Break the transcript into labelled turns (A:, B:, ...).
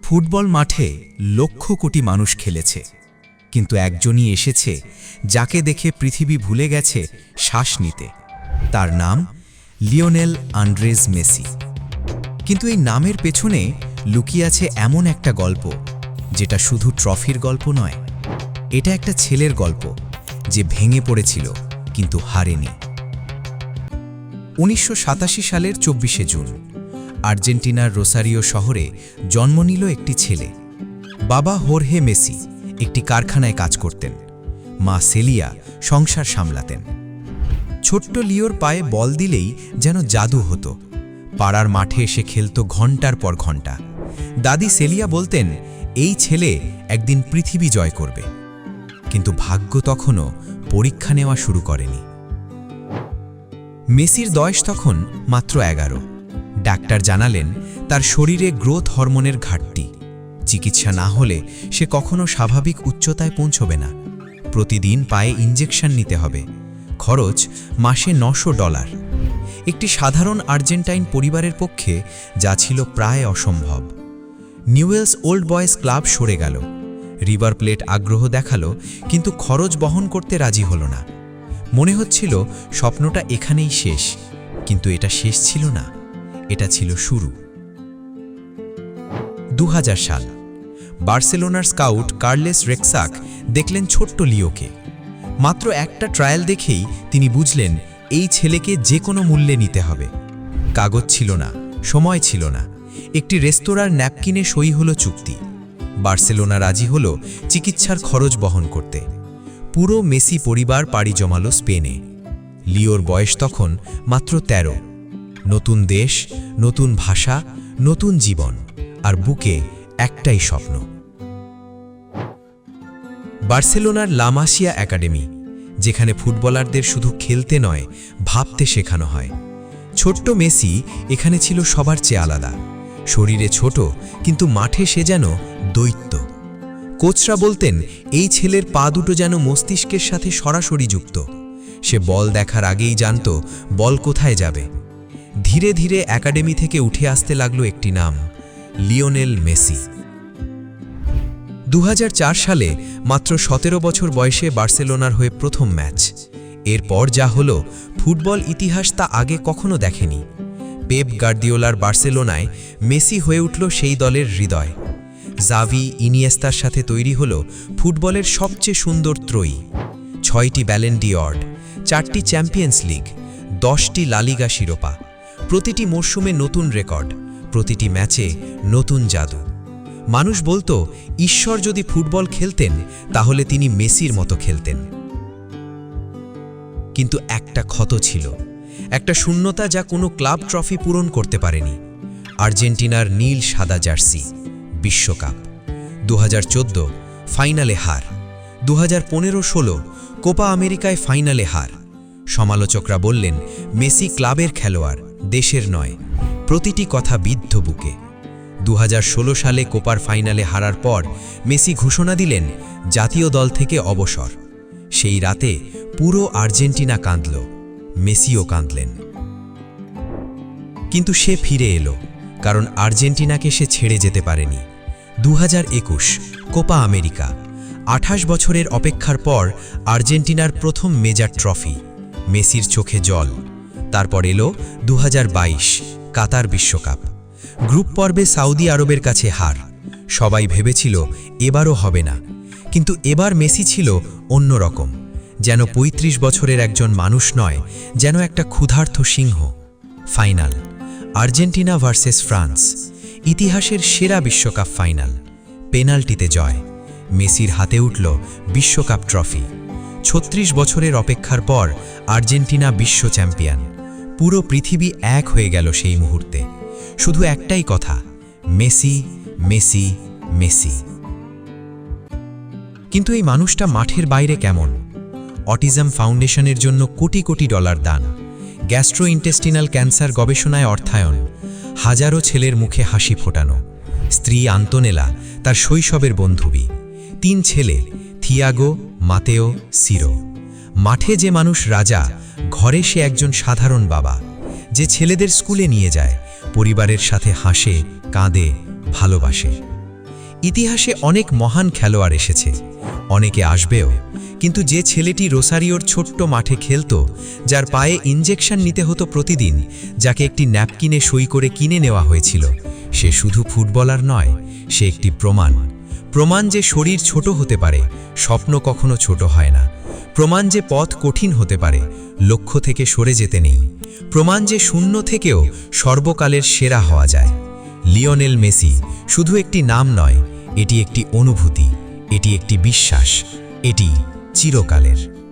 A: Football মাঠে লক্ষ কোটি মানুষ খেলেছে, কিন্তু একজনই এসেছে যাকে দেখে পৃথিবী ভুলে গেছে শ্বাস নিতে। তার নাম লিওনেল আন্দ্রেজ মেসি। কিন্তু এই নামের পেছনে লুকিয়ে আছে এমন একটা গল্প, যেটা শুধু ট্রফির গল্প নয়। এটা একটা ছেলের গল্প যে ভেঙে পড়েছিল কিন্তু হারেনি। ১৯৮৭ সালের ২৪শে জুন আর্জেন্টিনার রোসারিও শহরে জন্ম নিল একটি ছেলে। বাবা হোর্হে মেসি একটি কারখানায় কাজ করতেন, মা সেলিয়া সংসার সামলাতেন। ছোট্ট লিওর পায়ে বল দিলেই যেন জাদু হতো। পাড়ার মাঠে এসে খেলত ঘন্টার পর ঘন্টা। দাদি সেলিয়া বলতেন, এই ছেলে একদিন পৃথিবী জয় করবে। কিন্তু ভাগ্য তখনও পরীক্ষা নেওয়া শুরু করেনি। মেসির বয়স তখন মাত্র ১১। ডাক্তার জানালেন তার শরীরে গ্রোথ হরমোনের ঘাটতি। চিকিৎসা না হলে সে কখনো স্বাভাবিক উচ্চতায় পৌঁছবে না। প্রতিদিন পায়ে ইনজেকশন নিতে হবে। খরচ মাসে $৯০০। একটি সাধারণ আর্জেন্টাইন পরিবারের পক্ষে যা ছিল প্রায় অসম্ভব। নিউয়েলস ওল্ড বয়েজ ক্লাব সরে গেল। রিভার প্লেট আগ্রহ দেখালো, কিন্তু খরচ বহন করতে রাজি হলো না। মনে হচ্ছিল স্বপ্নটা এখানেই শেষ, কিন্তু এটা শেষ ছিল না, এটা ছিল শুরু। ২০০০ সাল বার্সেলোনার স্কাউট কার্লেস রেক্সাক দেখলেন ছোট্ট লিওকে। মাত্র একটা ট্রায়াল দেখেই তিনি বুঝলেন এই ছেলেকে যে কোনো মূল্যে নিতে হবে। কাগজ ছিল না, সময় ছিল না। একটি রেস্তোরাঁর ন্যাপকিনে সই হলো চুক্তি। বার্সেলোনা রাজি হলো চিকিৎসার খরচ বহন করতে। পুরো মেসি পরিবার পাড়ি জমালো স্পেনে। লিওর বয়স তখন মাত্র ১৩। নতুন দেশ, নতুন ভাষা, নতুন জীবন, আর বুকে একটাই স্বপ্ন। বার্সেলোনার লা মাসিয়া একাডেমি, যেখানে ফুটবলারদের শুধু খেলতে নয়, ভাবতে শেখানো হয়। ছোট্ট মেসি এখানে ছিল সবার চেয়ে আলাদা। শরীরে ছোট, কিন্তু মাঠে সে যেন দৈত্য। কোচরা বলতেন এই ছেলের পা দুটো যেন মস্তিষ্কের সাথে সরাসরি যুক্ত। সে বল দেখার আগেই জানত বল কোথায় যাবে। ধীরে ধীরে একাডেমি থেকে উঠে আসতে লাগলো একটি নাম, লিওনেল মেসি। ২০০৪ সালে মাত্র ১৭ বছর বয়সে বার্সেলোনার হয়ে প্রথম ম্যাচ। এরপর যা হলো ফুটবল ইতিহাস তা আগে কখনো দেখেনি। পেপ গার্দিওলার বার্সেলোনায় মেসি হয়ে উঠল সেই দলের হৃদয়। জাভি, ইনিয়েস্তার সাথে তৈরি হলো ফুটবলের সবচেয়ে সুন্দর ত্রয়ী। ৬টি ব্যালেন ডি'অর, ৪টি চ্যাম্পিয়ন্স লিগ, ১০টি লা লিগা শিরোপা। প্রতিটি মরশুমে নতুন রেকর্ড, প্রতিটি ম্যাচে নতুন জাদু। মানুষ বলতো ঈশ্বর যদি ফুটবল খেলতেন তাহলে তিনি মেসির মতো খেলতেন। কিন্তু একটা ক্ষত ছিল, একটা শূন্যতা যা কোনো ক্লাব ট্রফি পূরণ করতে পারেনি। আর্জেন্টিনার নীল সাদা জার্সি, বিশ্বকাপ। ২০১৪ ফাইনালে হার। ২০১৫-১৬ কোপা আমেরিকায় ফাইনালে হার। সমালোচকরা বললেন মেসি ক্লাবের খেলোয়াড়, দেশের নয়। প্রতিটি কথা বিদ্ধ বুকে। ২০১৬ সালে কোপার ফাইনালে হারার পর মেসি ঘোষণা দিলেন জাতীয় দল থেকে অবসর। সেই রাতে পুরো আর্জেন্টিনা কাঁদল, মেসিও কাঁদলেন। কিন্তু সে ফিরে এলো, কারণ আর্জেন্টিনাকে সে ছেড়ে যেতে পারেনি। ২০২১ কোপা আমেরিকা। ২৮ বছরের অপেক্ষার পর আর্জেন্টিনার প্রথম মেজর ট্রফি। মেসির চোখে জল। তারপর এলো ২০২২ কাতার বিশ্বকাপ। গ্রুপ পর্বে সৌদি আরবের কাছে হার। সবাই ভেবেছিল এবারও হবে না, কিন্তু এবার মেসি ছিল অন্যরকম। যেন ৩৫ বছরের একজন মানুষ নয়, যেন একটা ক্ষুধার্ত সিংহ। ফাইনাল আর্জেন্টিনা ভার্সেস ফ্রান্স, ইতিহাসের সেরা বিশ্বকাপ ফাইনাল। পেনাল্টিতে জয়। মেসির হাতে উঠল বিশ্বকাপ ট্রফি। ৩৬ বছরের অপেক্ষার পর আর্জেন্টিনা বিশ্ব চ্যাম্পিয়ন। পুরো পৃথিবী এক হয়ে গেল সেই মুহূর্তে। শুধু একটাই কথা, মেসি, মেসি, মেসি। কিন্তু এই মানুষটা মাঠের বাইরে কেমন? অটিজম ফাউন্ডেশনের জন্য কোটি কোটি ডলার দান, গ্যাস্ট্রোইন্টেস্টিনাল ক্যান্সার গবেষণায় অর্থায়ন, হাজারো ছেলের মুখে হাসি ফোটানো। স্ত্রী আন্তোনেলা তার শৈশবের বন্ধুবী। ৩ ছেলে, থিয়াগো, মাতেও, সিরো। মাঠে যে মানুষ রাজা, ঘরে সে একজন সাধারণ বাবা, যে ছেলেদের স্কুলে নিয়ে যায়, পরিবারের সাথে হাসে, কাঁদে, ভালোবাসে। ইতিহাসে অনেক মহান খেলোয়াড় এসেছে, অনেকে আসবেও, কিন্তু যে ছেলেটি রোসারিওর ছোট্ট মাঠে খেলতো, যার পায়ে ইনজেকশন নিতে হতো প্রতিদিন, যাকে একটি ন্যাপকিনে সই করে কিনে নেওয়া হয়েছিল, সে শুধু ফুটবলার নয়, সে একটি প্রমাণ যে শরীর ছোট হতে পারে, স্বপ্ন কখনো ছোট হয় না। প্রমাণ যে পথ কঠিন হতে পারে, লক্ষ্য থেকে সরে যেতে নেই। প্রমাণ যে শূন্য থেকেও সর্বকালের সেরা হওয়া যায়। লিওনেল মেসি শুধু একটি নাম নয়, এটি একটি অনুভূতি, এটি একটি বিশ্বাস, এটি চিরকালের।